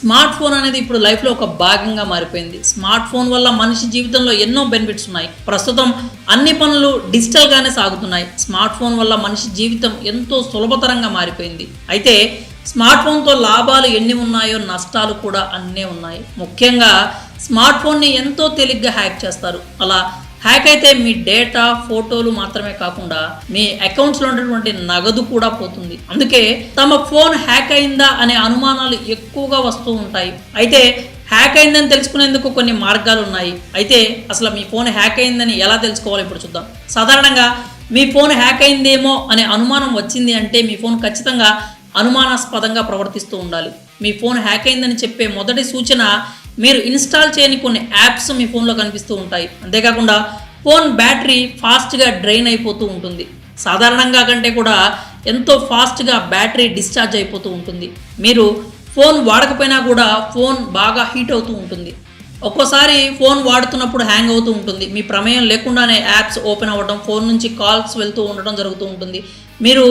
Smart phone అనేది ఇప్పుడు లైఫ్లో ఒక భాగంగా మారిపోయింది. స్మార్ట్ ఫోన్ వల్ల మనిషి జీవితంలో ఎన్నో బెనిఫిట్స్ ఉన్నాయి. ప్రస్తుతం అన్ని పనులు డిజిటల్గానే సాగుతున్నాయి. స్మార్ట్ ఫోన్ వల్ల మనిషి జీవితం ఎంతో సులభతరంగా మారిపోయింది. అయితే స్మార్ట్ ఫోన్తో లాభాలు ఎన్ని ఉన్నాయో నష్టాలు కూడా అన్నీ ఉన్నాయి. ముఖ్యంగా స్మార్ట్ ఫోన్ని ఎంతో తేలిగ్గా హ్యాక్ చేస్తారు. అలా హ్యాక్ అయితే మీ డేటా, ఫోటోలు మాత్రమే కాకుండా మీ అకౌంట్స్లో ఉన్నటువంటి నగదు కూడా పోతుంది. అందుకే తమ ఫోన్ హ్యాక్ అయిందా అనే అనుమానాలు ఎక్కువగా వస్తూ ఉంటాయి. అయితే హ్యాక్ అయిందని తెలుసుకునేందుకు కొన్ని మార్గాలు ఉన్నాయి. అయితే అసలు మీ ఫోన్ హ్యాక్ అయిందని ఎలా తెలుసుకోవాలో ఇప్పుడు చూద్దాం. సాధారణంగా మీ ఫోన్ హ్యాక్ అయిందేమో అనే అనుమానం వచ్చింది అంటే మీ ఫోన్ ఖచ్చితంగా అనుమానాస్పదంగా ప్రవర్తిస్తూ ఉండాలి. మీ ఫోన్ హ్యాక్ అయిందని చెప్పే మొదటి సూచన మీరు ఇన్స్టాల్ చేయని కొన్ని యాప్స్ మీ ఫోన్లో కనిపిస్తూ ఉంటాయి. అంతేకాకుండా ఫోన్ బ్యాటరీ ఫాస్ట్గా డ్రైన్ అయిపోతూ ఉంటుంది. సాధారణంగా కంటే కూడా ఎంతో ఫాస్ట్గా బ్యాటరీ డిశ్చార్జ్ అయిపోతూ ఉంటుంది. మీరు ఫోన్ వాడకపోయినా కూడా ఫోన్ బాగా హీట్ అవుతూ ఉంటుంది. ఒక్కోసారి ఫోన్ వాడుతున్నప్పుడు హ్యాంగ్ అవుతూ ఉంటుంది. మీ ప్రమేయం లేకుండానే యాప్స్ ఓపెన్ అవ్వడం, ఫోన్ నుంచి కాల్స్ వెళ్తూ ఉండడం జరుగుతూ ఉంటుంది. మీరు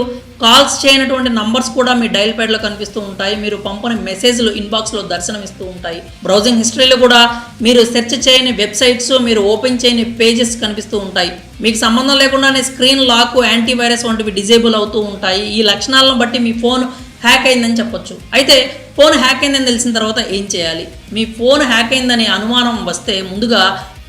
కాల్స్ చేయనటువంటి నంబర్స్ కూడా మీ డైల్ ప్యాడ్లో కనిపిస్తూ ఉంటాయి. మీరు పంపని మెసేజ్లు ఇన్బాక్స్లో దర్శనమిస్తూ ఉంటాయి. బ్రౌజింగ్ హిస్టరీలో కూడా మీరు సెర్చ్ చేయని వెబ్సైట్స్, మీరు ఓపెన్ చేయని పేజెస్ కనిపిస్తూ ఉంటాయి. మీకు సంబంధం లేకుండానే స్క్రీన్ లాక్, యాంటీవైరస్ వంటివి డిజేబుల్ అవుతూ ఉంటాయి. ఈ లక్షణాలను బట్టి మీ ఫోన్ హ్యాక్ అయిందని చెప్పొచ్చు. అయితే ఫోన్ హ్యాక్ అయిందని తెలిసిన తర్వాత ఏం చేయాలి? మీ ఫోన్ హ్యాక్ అయిందని అనుమానం వస్తే ముందుగా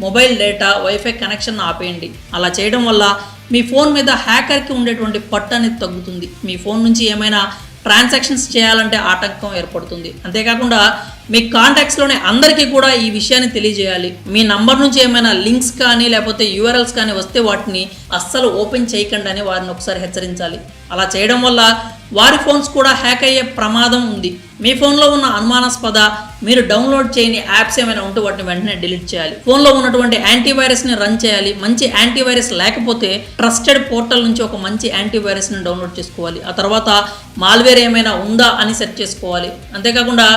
మొబైల్ డేటా, వైఫై కనెక్షన్ ఆపేయండి. అలా చేయడం వల్ల మీ ఫోన్ మీద హ్యాకర్కి ఉండేటువంటి పట్టు అనేది తగ్గుతుంది. మీ ఫోన్ నుంచి ఏమైనా ట్రాన్సాక్షన్స్ చేయాలంటే ఆటంకం ఏర్పడుతుంది. అంతేకాకుండా మీ కాంటాక్ట్స్లోనే అందరికీ కూడా ఈ విషయాన్ని తెలియజేయాలి. మీ నంబర్ నుంచి ఏమైనా లింక్స్ కానీ లేకపోతే యూఆర్ఎల్స్ కానీ వస్తే వాటిని అస్సలు ఓపెన్ చేయకండి అని వారిని ఒకసారి హెచ్చరించాలి. అలా చేయడం వల్ల వారి ఫోన్స్ కూడా హ్యాక్ అయ్యే ప్రమాదం ఉంది. మీ ఫోన్లో ఉన్న అనుమానాస్పద, మీరు డౌన్లోడ్ చేయని యాప్స్ ఏమైనా ఉంటే వాటిని వెంటనే డిలీట్ చేయాలి. ఫోన్లో ఉన్నటువంటి యాంటీవైరస్ని రన్ చేయాలి. మంచి యాంటీవైరస్ లేకపోతే ట్రస్టెడ్ పోర్టల్ నుంచి ఒక మంచి యాంటీవైరస్ని డౌన్లోడ్ చేసుకోవాలి. ఆ తర్వాత మాల్వేర్ ఏమైనా ఉందా అని సెర్చ్ చేసుకోవాలి. అంతేకాకుండా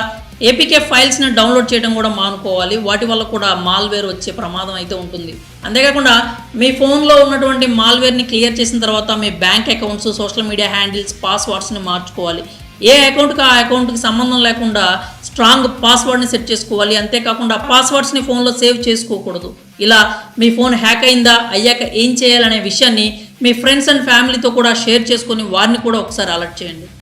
ఏపీకే ఫైల్స్ని డౌన్లోడ్ చేయడం కూడా మానుకోవాలి. వాటి వల్ల కూడా మాల్వేర్ వచ్చే ప్రమాదం అయితే ఉంటుంది. అంతేకాకుండా మీ ఫోన్లో ఉన్నటువంటి మాల్వేర్ని క్లియర్ చేసిన తర్వాత మీ bank accounts, social media handles, పాస్వర్డ్స్ని మార్చుకోవాలి. ఏ అకౌంట్కి ఆ అకౌంట్కి సంబంధం లేకుండా స్ట్రాంగ్ పాస్వర్డ్ని సెట్ చేసుకోవాలి. అంతేకాకుండా పాస్వర్డ్స్ని ఫోన్లో సేవ్ చేసుకోకూడదు. ఇలా మీ ఫోన్ హ్యాక్ అయిందా, అయ్యాక ఏం చేయాలనే విషయాన్ని మీ ఫ్రెండ్స్ అండ్ ఫ్యామిలీతో కూడా షేర్ చేసుకొని వారిని కూడా ఒకసారి అలర్ట్ చేయండి.